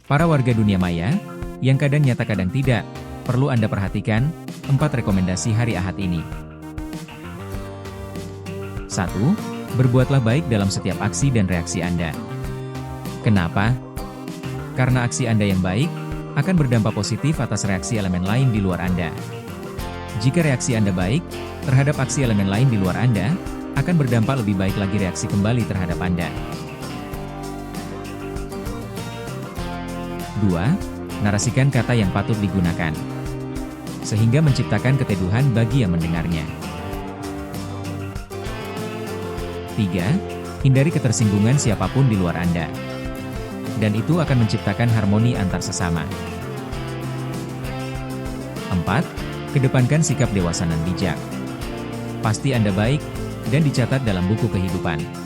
Para warga dunia maya, yang kadang nyata kadang tidak, perlu Anda perhatikan 4 rekomendasi hari Ahad ini. 1. Berbuatlah baik dalam setiap aksi dan reaksi Anda. Kenapa? Karena aksi Anda yang baik, akan berdampak positif atas reaksi elemen lain di luar Anda. Jika reaksi Anda baik, terhadap aksi elemen lain di luar Anda, akan berdampak lebih baik lagi reaksi kembali terhadap Anda. 2. Narasikan kata yang patut digunakan, sehingga menciptakan keteduhan bagi yang mendengarnya. 3. Hindari ketersinggungan siapapun di luar Anda, dan itu akan menciptakan harmoni antar sesama. 4. Kedepankan sikap dewasa dan bijak. Pasti Anda baik, dan dicatat dalam buku kehidupan.